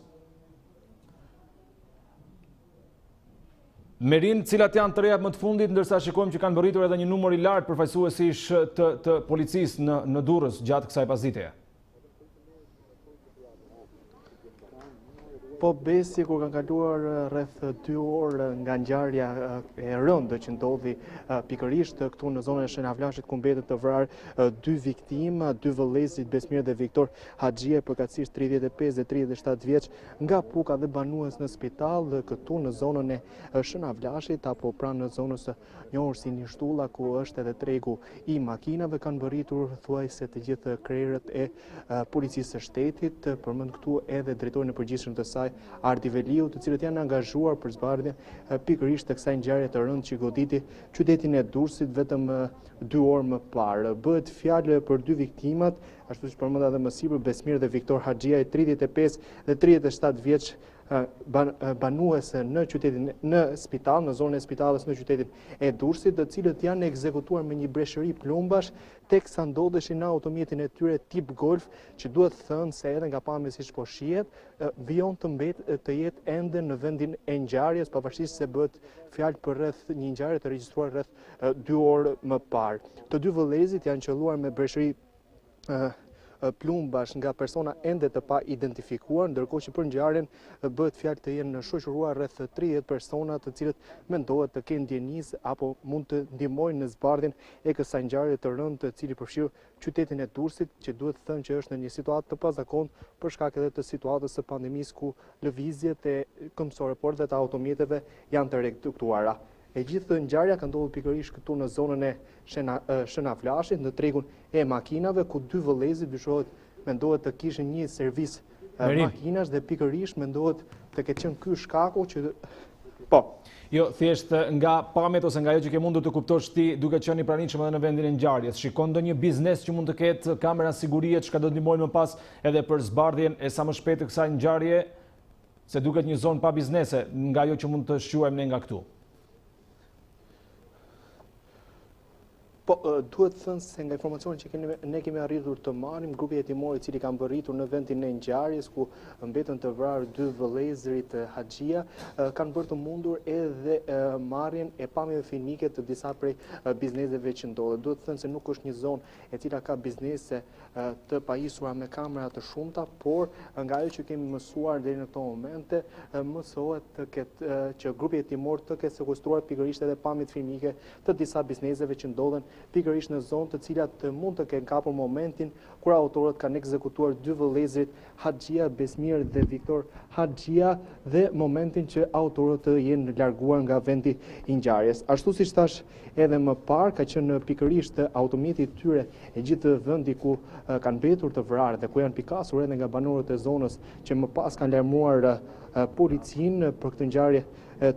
Merin, cilat janë të reja më të fundit, ndërsa shikojmë që kanë bërritur edhe një numër i lartë përfaqësuesish të policisë në Durrës gjatë kësaj pasditeje. Po besi kur kanë kaluar rreth 2 orë nga ngjarja e rëndë që ndodhi pikërisht këtu në zonën e Shënavlashit, ku mbetën të vrarë 2 viktimë, 2 vëllezërit Besmir dhe Viktor Haxhia, përkatësisht 35 dhe 37 vjeç, nga puka dhe banues në spital këtu në zonën e Shënavlashit, apo pranë në zonës njohur si Nishtulla, ku është edhe tregu i makinave. Kanë bërritur thuajse të gjithë krerët e policisë së shtetit, përmend këtu edhe drejtorin e përgjithshëm të saj Ardi Veliu, të cilët janë angazhuar për zbardhjen pikërisht të kësaj ngjarje të rëndë që goditi qytetin e Durrësit vetëm 2 orë më parë. Bëhet fjalë për 2 viktimat, ashtu siç përmenda edhe më sipër, Besmir dhe Viktor Haxhia, 35 dhe 37 vjeç, banuese në spital, në zonën e spitalës në qytetin e Durrësit, të cilët janë ekzekutuar me një breshëri plumbash, teksa ndodheshin në automjetin e tyre tip Golf, që duhet thënë se edhe nga pamja siç po shihet, vijon të jetë ende në vendin e ngjarjes, pavarësisht se bëhet fjalë për rreth një ngjarje të regjistruar rreth 2 orë më parë. Të 2 vëllezërit janë qelluar me breshëri plumbash nga persona ende të pa identifikuar, ndërkohë që për ngjarjen bëhet fjalë të jenë shoqëruar rreth 30 persona, të cilët mendohet të kenë ndjenisë apo mund të ndihmojnë në zbardhjen e kësaj ngjarje të rëndë, të cili përfshir qytetin e Durrësit, që duhet thënë që është në një situatë të pazakontë për shkak edhe të situatës së pandemisë, ku lëvizjet e këmbësore por dhe të automjeteve janë të reduktuara. E gjithë ngjarja ka ndodhur pikërisht këtu në zonën e Shënaflashit, në tregun e makinave, ku dy vëllezër mendohet të kishin një servis makinash dhe pikërisht mendohet të ketë qenë ky shkaku që po. Jo, thjesht nga pamjet ose nga ajo që ke mundur të kuptosh ti duke qenë i pranishëm edhe në vendin e ngjarjes. Shikon ndonjë biznes që mund të ketë kamera sigurie që do të ndihmojnë më pas edhe për zbardhjen e sa më shpejt të kësaj ngjarje, se duket një zonë pa biznese nga ajo që mund të shquajmë ne nga këtu. Po, duhet thënë se nga informacionet që ne kemi arritur të marrim, grupi hetimor i cili ka mbërritur në vendin e ngjarjes ku mbetën të vrarë dy vëllezërit Haxhia, kanë bërë të mundur edhe marrjen e pamjeve filmike të disa prej bizneseve që ndodhen. Duhet thënë se nuk është një zonë e cila ka biznese të pajisura me kamera të shumta, por nga ajo që kemi mësuar deri në këto momente, mësohet që grupi hetimor të ketë sekuestruar pikërisht edhe pamjet filmike të disa bizneseve që ndodhen pikërisht në zonë të cilat mund të kenë kapur momentin kur autorët kanë ekzekutuar dy vëllezërit Haxhia Besmir dhe Viktor Haxhia dhe momentin që autorët jenë larguar nga vendi i ngjarjes. Ashtu siç thash edhe më parë, ka qenë pikërisht automjeti i tyre e gjithë vendi ku kanë mbetur të vrarë dhe ku janë pikasur edhe nga banorët e zonës që më pas kanë larmuar policinë për këtë ngjarje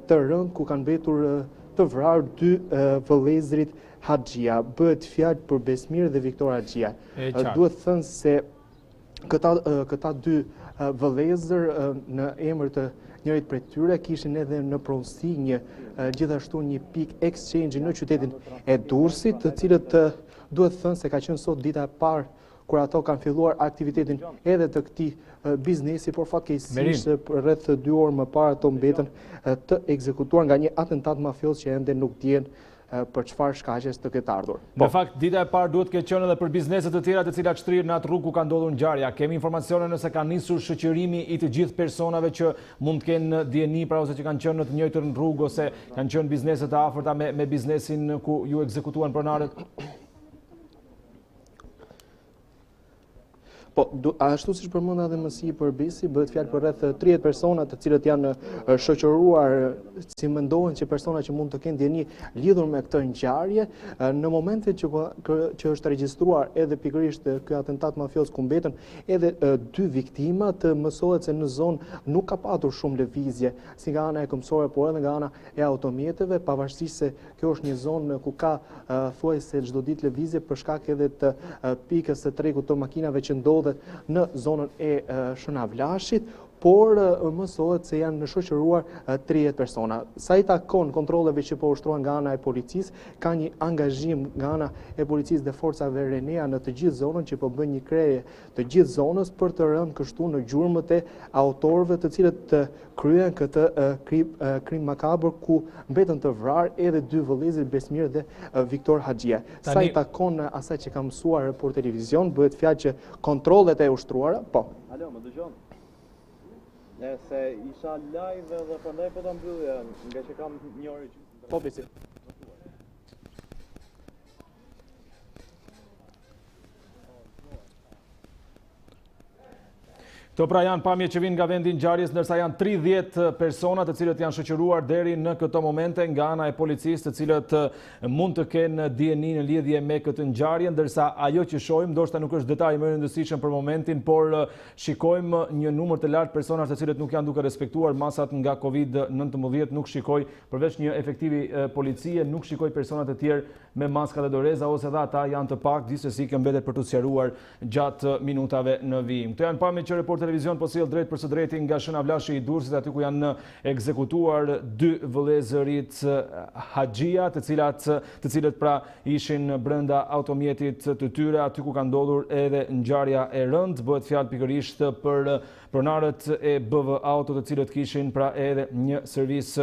të rëndë ku kanë mbetur të vrarë dy vëllezërit Haxhia. Bëhet fjalë për Besmir dhe Viktor Haxhia. Duhet thënë se këta dy vëllezër në emër të njërit prej tyre kishin edhe në pronësi gjithashtu një pikë exchange në qytetin e Durrësit, të cilët duhet thënë se ka qenë sot dita e parë kur ato kanë filluar aktivitetin edhe të këtij biznesi, por fatkeqësisht rreth 2 orë më parë ato mbetën të ekzekutuar nga një atentat mafios që ende nuk dihen për çfarë shkaqes të ketë ardhur. Në fakt, dita e parë duhet të qenë edhe për bizneset të tjera të cilat shtrihen në atë rrugë ku ka ndodhur ngjarja. Kemi informacione nëse ka nisur shoqërimi i të gjithë personave që mund të kenë dieni pra ose që kanë qenë në të njëjtën rrugë ose kanë qenë biznese të afërta me biznesin ku ju ekzekutuan pronarët. Po, ashtu siç përmenda edhe më sipër Besi, bëhet fjalë për rreth 30 persona të cilët janë shoqëruar, si mendohen që persona që mund të kenë dieni lidhur me këtë ngjarje, në momentin që është regjistruar edhe pikërisht ky atentat mafios ku mbetën edhe dy viktima, të mësohet se në zonë nuk ka patur shumë lëvizje, si nga ana e këmbësore, por edhe nga ana e automjeteve, pavarësisht se kjo është një zonë ku ka thuajse çdo ditë lëvizje për shkak edhe të pikës së tregut të makinave që ndodhen në zonën e Shënavlashit, por mësohet se janë shoqëruar 30 persona. Sa i takon kontrolleve që po ushtrohen nga ana e policisë, ka një angazhim nga ana e policisë dhe forcave Renea në të gjithë zonën që po bën një krye të gjithë zonës për të rënë kështu në gjurmët e autorëve të cilët kryen këtë krim makabër ku mbetën të vrarë edhe dy vëllezër Besmir dhe Viktor Haxhia. Sa i takon asaj që ka mësuar për televizion, bëhet fjalë që kontrollet e ushtruara, po. Alo, më dëgjon? Se isha live dhe prandaj po ta mbyllja, nga që kam një orë gjysmë. Po Besi. Këto pra janë pamje që vinë nga vendi i ngjarjes, ndërsa janë 30 persona të cilët janë shoqëruar deri në këto momente nga ana e policisë, të cilët mund të kenë dieni në lidhje me këtë ngjarje, ndërsa ajo që shohim ndoshta nuk është detaj më i rëndësishëm për momentin, por shikojmë një numër të lartë personash të cilët nuk janë duke respektuar masat nga Covid-19, nuk shikoj përveç një efektivi policie, nuk shikoj persona të tjerë me maska dhe doreza, ose dhe ata janë të pak, gjithsesi kjo mbetet për të sqaruar gjatë minutave në vijim. Këto janë pamje që Report Televizion po sjell drejt për së drejti nga Shënavlashi i Durrësit, aty ku janë ekzekutuar dy vëllezërit Haxhia, të cilët pra ishin brenda automjetit të tyre, aty ku ka ndodhur edhe ngjarja e rëndë. Bëhet fjalë pikërisht për pronarët e BV Auto, të cilët kishin pra edhe një servis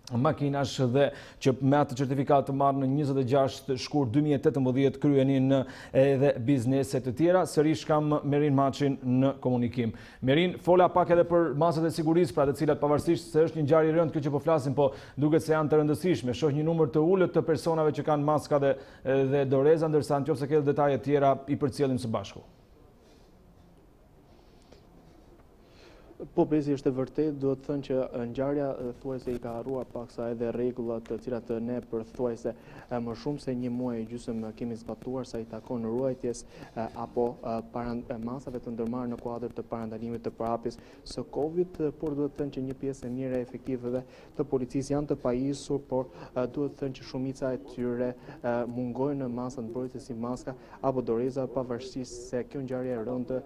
makinash dhe që me atë certifikat të marrë në 26 shkurt 2018 kryenin edhe biznese të tjera. Sërish kam Merin Maçin në komunikim. Merin, fola pak edhe për masat e sigurisë, pra të cilat pavarësisht se është një ngjarje e rëndë kjo që po flasim, po duket se janë të rëndësishme. Shoh një numër të ulët të personave që kanë maska dhe doreza, ndërsa nëse ke detaje tjera i përcjellim së bashku. Po besi është e vërtet, duhet thënë që ngjarja thuajse i ka harruar paksa edhe rregullat të cilat ne për thuajse më shumë se një muaj e gjysmë kemi zbatuar sa i takon ruajtjes apo masave të ndërmarrë në kuadër të parandalimit të përhapjes së Covid, por duhet thënë që një pjesë e mirë e efektiveve të policisë janë të pajisur, por duhet thënë që shumica e tyre mungojnë masat mbrojtëse si maska apo doreza, pavarësisht se kjo ngjarje e rëndë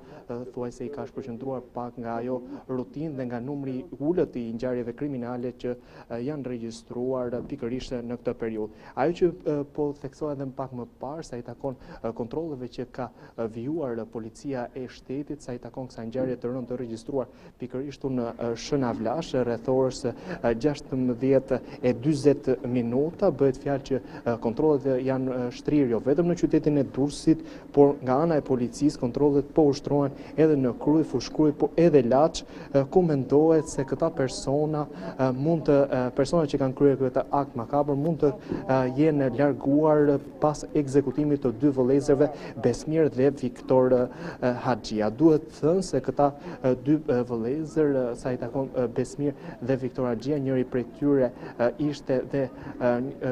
thuajse i ka shpërqendruar pak nga ajo rutinë dhe nga numri ulët i ngjarjeve kriminale që janë regjistruar pikërisht në këtë periudhë. Ajo që po theksohet edhe pak më parë sa i takon kontrolleve që ka vijuar policia e shtetit, sa i takon kësaj ngjarje të rëndë të regjistruar pikërisht në Shënavlash rreth orës 16:40 minuta, bëhet fjalë që kontrollet janë shtrirë jo vetëm në qytetin e Durrësit, por nga ana e policisë kontrollet po ushtrohen edhe në Krujë, Fushkruj, por edhe Laç, ku mendohet se këta persona persona që kanë kryer këtë akt makabër mund të jenë larguar pas ekzekutimit të dy vëllezërve, Besmir dhe Viktor Haxhia. Duhet thënë se këta dy vëllezër, sa i takon Besmir dhe Viktor Haxhia, njëri prej tyre ishte dhe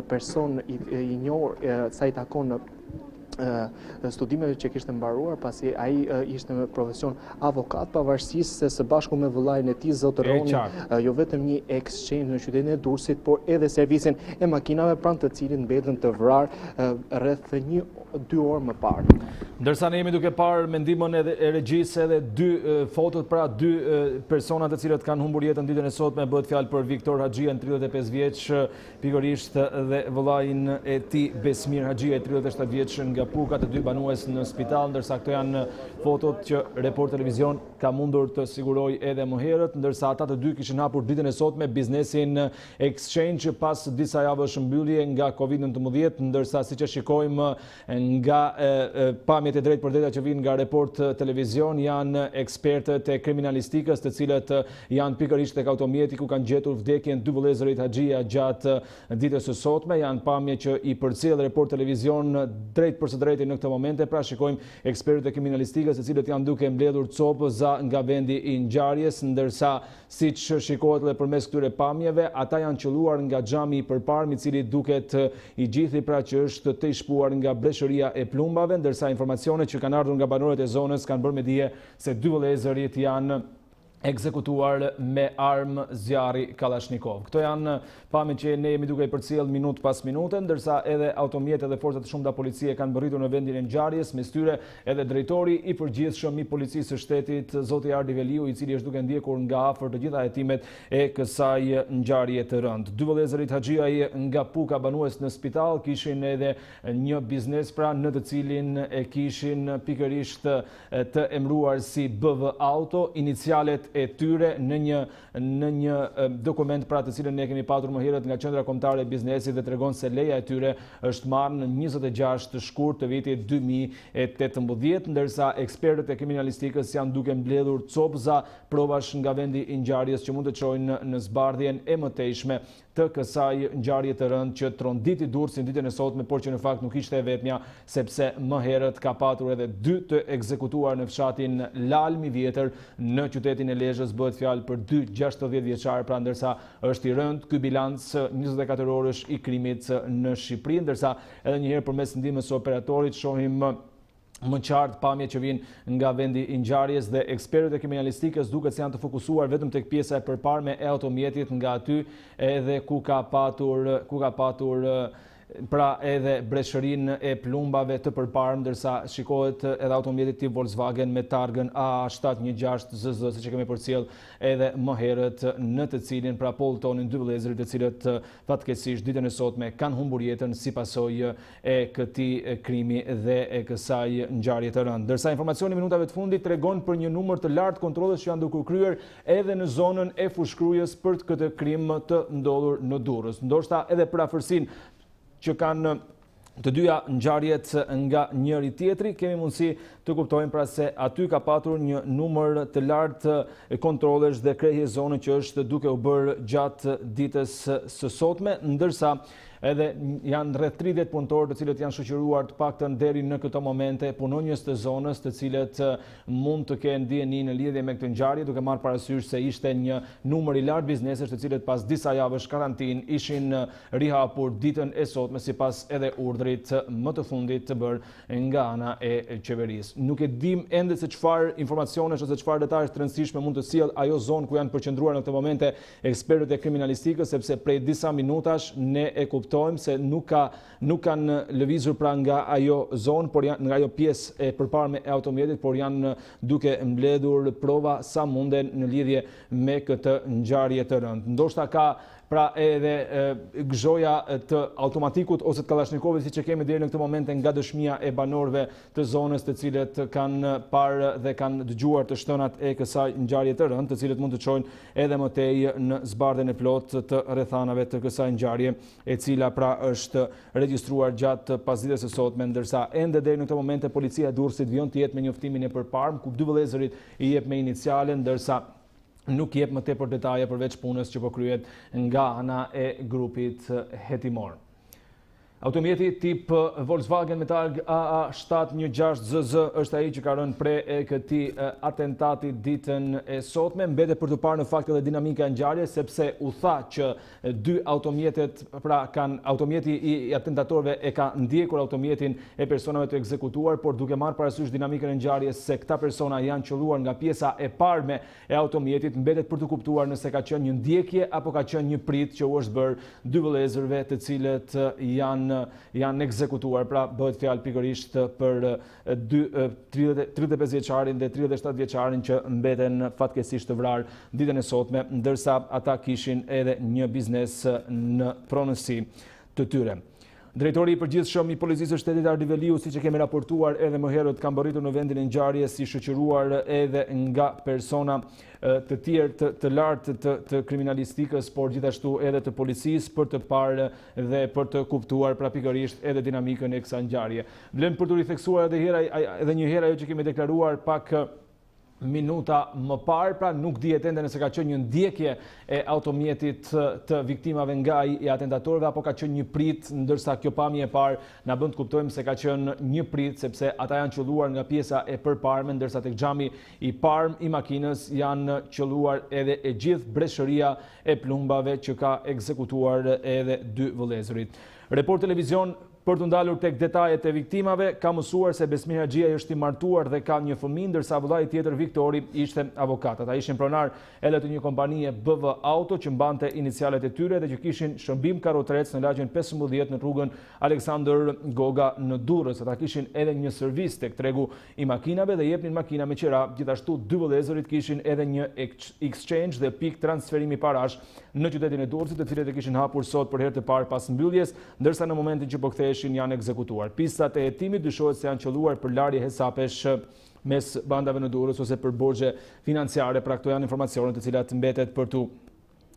person i njohur sa i takon studimeve që kishte mbaruar, pasi ai ishte me profesion avokat, pavarësisht se së bashku me vëllain e tij zotëronin jo vetëm një exchange në qytetin e Durrësit, por edhe servisin e makinave, pranë të cilin mbetën të vrarë rreth 1-2 orë më parë. Ndërsa ne jemi duke parë me ndihmën e regjisë edhe dy fotot pra dy persona të cilët kanë humbur jetën ditën e sotme, bëhet fjalë për Viktor Haxhian, 35 vjeç, pikërisht dhe vëllain e tij Besmir Haxhia, 37 vjeç, nga Puka, të dy banues në spital, ndërsa këto janë fotot që Report Televizion ka mundur të siguroj edhe më herët, ndërsa ata të dy kishin hapur ditën e sotme biznesin exchange pas disa javësh mbyllje nga Covid-19, ndërsa siç e shikojmë nga pamjet e drejtë për drejta që vinë nga Report Televizion, janë ekspertët e kriminalistikës, të cilët janë pikërisht tek automjeti ku kanë gjetur vdekjen dy vëllezërit Haxhia gjatë ditës së sotme. Janë pamje që i përcjell Report Televizion drejt për së drejti në këtë momente. Pra shikojmë ekspertët e kriminalistikës, të cilët janë duke mbledhur copëza nga vendi i ngjarjes, ndërsa siç shikohet edhe përmes këtyre pamjeve, ata janë qelluar nga xhami i përparmi, i cili duket i gjithi pra që është të shpuar nga breshëria e plumbave, ndërsa informacionet që kanë ardhur nga banorët e zonës kanë bërë me dije se dy vëllezërit janë ekzekutuar me armë zjarri Kalashnikov. Këto janë pamjet që ne jemi duke i përcjell minutë pas minute, ndërsa edhe automjetet dhe forcat e shumta policie kanë mbërritur në vendin e ngjarjes, mes tyre edhe drejtori i përgjithshëm i policisë së shtetit, zoti Ardi Veliu, i cili është duke ndjekur nga afër të gjitha hetimet e kësaj ngjarje të rëndë. Dy vëllezërit Haxhia nga Puka, banues në spital, kishin edhe një biznes pra në të cilin e kishin pikërisht të emëruar si BV Auto, inicialet e tyre në një dokument pra të cilën ne kemi patur më herët nga Qendra Kombëtare e Biznesit, dhe tregon se leja e tyre është marrë në 26 shkurt të vitit 2018, ndërsa ekspertët e kriminalistikës janë duke mbledhur copëza provash nga vendi i ngjarjes që mund të çojnë në zbardhjen e mëtejshme të kësaj ngjarje të rëndë që tronditi Durrësin ditën e sotme, por që në fakt nuk ishte e vetmja, sepse më herët ka patur edhe dy të ekzekutuar në fshatin Lajmi vjetër në qytetin e Lezhës. Bëhet fjalë për dy 60 vjeçar, pra ndërsa është i rënd ky bilanc 24 orësh i krimit në Shqipëri, ndërsa edhe një herë përmes ndihmës së operatorit shohim më qartë pamje që vijnë nga vendi i ngjarjes, dhe ekspertët e kriminalistikës duket se janë të fokusuar vetëm tek pjesa e përparme e automjetit, nga aty edhe ku ka patur pra edhe breshërinë e plumbave të përparme, ndërsa shikohet edhe automjeti tip Volkswagen me targën A716ZZ, siç e kemi përcjell edhe më herët, në të cilin pra po udhtonin dy vëllezërit, të cilët fatkeqësisht ditën e sotme kanë humbur jetën si pasojë e këtij krimi dhe e kësaj ngjarje të rëndë. Ndërsa informacioni minutave të fundit tregon për një numër të lartë kontrollesh që janë duke kryer edhe në zonën e Fushkrujës për këtë krim të ndodhur në Durrës. Ndoshta edhe për afërsinë që kanë të dyja ngjarjet nga njëri tjetri, kemi mundësi të kuptojmë pra se aty ka patur një numër të lartë kontrollesh dhe krehje zone që është duke u bërë gjatë ditës së sotme, ndërsa edhe janë rreth 30 punëtorë të cilët janë shoqëruar të paktën deri në këto momente punonjës të zonës të cilët mund të kenë dieni në lidhje me këtë ngjarje, duke marrë parasysh se ishte një numër i lartë biznesesh të cilët pas disa javësh karantinë ishin rihapur ditën e sotme sipas edhe urdhrit më të fundit të bërë nga ana e qeverisë. Nuk e dim ende se çfarë informacionesh ose çfarë detaje të rëndësishme mund të sjellë ajo zonë ku janë përqendruar në këtë momente ekspertët e kriminalistikës, sepse prej disa minutash ne e kuptojmë se nuk kanë lëvizur pra nga ajo zonë, por nga ajo pjesë e përparme e automjetit, por janë duke mbledhur prova sa munden në lidhje me këtë ngjarje të rëndë. Ndoshta ka pra edhe gëzoja të automatikut ose të kalashnikovit siç e kemi deri në këtë moment nga dëshmia e banorëve të zonës të cilët kanë parë dhe kanë dëgjuar të shtënat e kësaj ngjarje të rëndë, të cilët mund të çojnë edhe më tej në zbardhjen e plotë të rrethanave të kësaj ngjarje, e cila pra është regjistruar gjatë pasdites së sotme, ndërsa ende deri në këtë moment policia e Durrësit vjen të jetë me njoftimin e përparm, ku dy vëllezërit i jep me iniciale, ndërsa nuk jep më tepër detaje përveç punës që po kryhet nga ana e grupit hetimor. Automjeti tip Volkswagen me targ AA716ZZ është ai që ka rënë pre e këtij atentati ditën e sotme. Mbetet për të parë në fakt edhe dinamika e ngjarjes, sepse u tha që dy automjetet, pra automjeti i atentatorëve e ka ndjekur automjetin e personave të ekzekutuar, por duke marrë parasysh dinamikën e ngjarjes se këta persona janë qelluar nga pjesa e parme e automjetit, mbetet për të kuptuar nëse ka qenë një ndjekje apo ka qenë një prit që u është bërë dy vëllezërve të cilët janë ekzekutuar, pra bëhet fjalë pikërisht për 35 vjeçarin dhe 37 vjeçarin që mbeten fatkeqësisht të vrarë ditën e sotme, ndërsa ata kishin edhe një biznes në pronësi të tyre. Drejtori i përgjithshëm i Policisë së Shtetit Ardi Veliu, siç e kemi raportuar edhe më herët, ka mbërritur në vendin e ngjarjes si shoqëruar edhe nga persona të tjerë të lartë të kriminalistikës, por gjithashtu edhe të policisë për të parë dhe për të kuptuar pra pikërisht edhe dinamikën e kësaj ngjarje. Vlen për të ritheksuar edhe një herë ajo që kemi deklaruar pak minuta më parë, pra nuk dihet ende nëse ka qenë një ndjekje e automjetit të viktimave nga i atentatorëve apo ka qenë një prit, ndërsa kjo pamje e parë na bën të kuptojmë se ka qenë një prit, sepse ata janë qelluar nga pjesa e përparme, ndërsa tek xhami i parm i makinës janë qelluar edhe e gjithë breshëria e plumbave që ka ekzekutuar edhe dy vëllezërit. Report Televizion për të ndalur tek detajet e viktimave, ka mësuar se Besmir Haxhia është i martuar dhe ka një fëmijë, ndërsa vëllai tjetër Viktori ishte avokat. Ata ishin pronar edhe të një kompanie BV Auto që mbante inicialet e tyre dhe që kishin shërbim karrotrec në lagjen 15 në rrugën Aleksandër Goga në Durrës. Ata kishin edhe një servis tek tregu i makinave dhe jepnin makina me qira. Gjithashtu dy vëllezërit kishin edhe një exchange dhe pikë transferimi parash në qytetin e Durrësit, të cilët e kishin hapur sot për herë të parë pas mbylljes, ndërsa në momentin që po ktheheshin janë ekzekutuar. Pistat e hetimit dyshohet se janë qelluar për larje hesapesh mes bandave në Durrës ose për borxhe financiare, pra këto janë informacionet të cilat mbetet për tu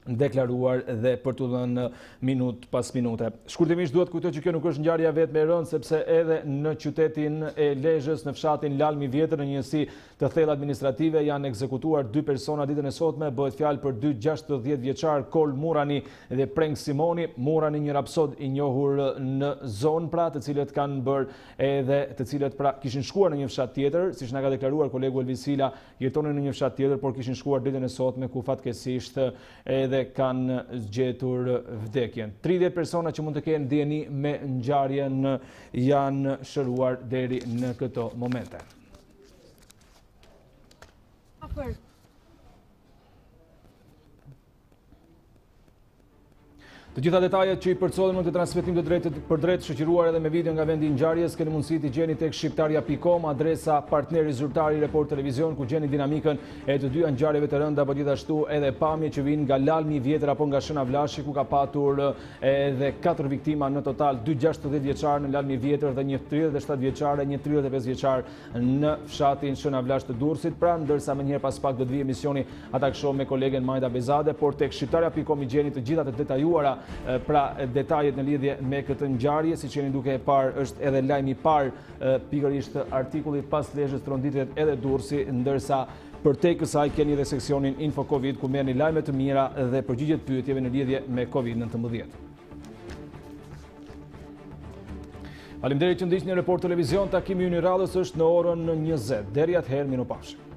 deklaruar dhe për të dhënë minut pas minute. Shkurtimisht duhet kujtoj që kjo nuk është ngjarja vetëm e rëndë, sepse edhe në qytetin e Lezhës, në fshatin Lajmi Vjetër, në njësi të thellë administrative, janë ekzekutuar dy persona ditën e sotme. Bëhet fjalë për dy 60 vjeçar Kol Murani dhe Preng Simoni. Murani një rapsod i njohur në zonë, pra, të cilët kanë bërë edhe të cilët pra kishin shkuar në një fshat tjetër, siç na ka deklaruar kolegu Elvis Sila, jetonin në një fshat tjetër, por kishin shkuar ditën e sotme ku fatkeqësisht dhe kanë zgjetur vdekjen. 30 persona që mund të kenë dieni me ngjarjen janë shëruar deri në këto momente. Të gjitha detajet që i përcollen në të transmetim të drejtë për drejtë, shoqëruar edhe me video nga vendi i ngjarjes, keni mundësi t'i gjeni tek shqiptaria.com, adresa partneri zyrtari Report Televizion, ku gjeni dinamikën e të dy ngjarjeve të rënda, por gjithashtu edhe pamje që vijnë nga Lajmi i Vjetër apo nga Shëna Vlashi, ku ka patur edhe 4 viktima në total, 2 60 vjeçar në Lajmi i Vjetër dhe një 37 vjeçar e një 35 vjeçar në fshatin Shëna Vlash të Durrësit. Pra, ndërsa më njëherë pas pak do të vijë emisioni ata shoh me kolegen Majda Bezade, por tek shqiptaria.com i gjeni të gjitha të detajuara pra detajet në lidhje me këtë ngjarje. Siç jeni duke e parë, është edhe lajmi i parë pikërisht artikullit pas Lezhës tronditet edhe Durrësi, ndërsa përtej kësaj keni edhe seksionin Info Covid, ku merrni lajme të mira dhe përgjigjet pyetjeve në lidhje me Covid-19. Faleminderit që ndiqni Report Televizion, takimi ynë i radhës është në orën 20. Deri atëherë, mirupafshim.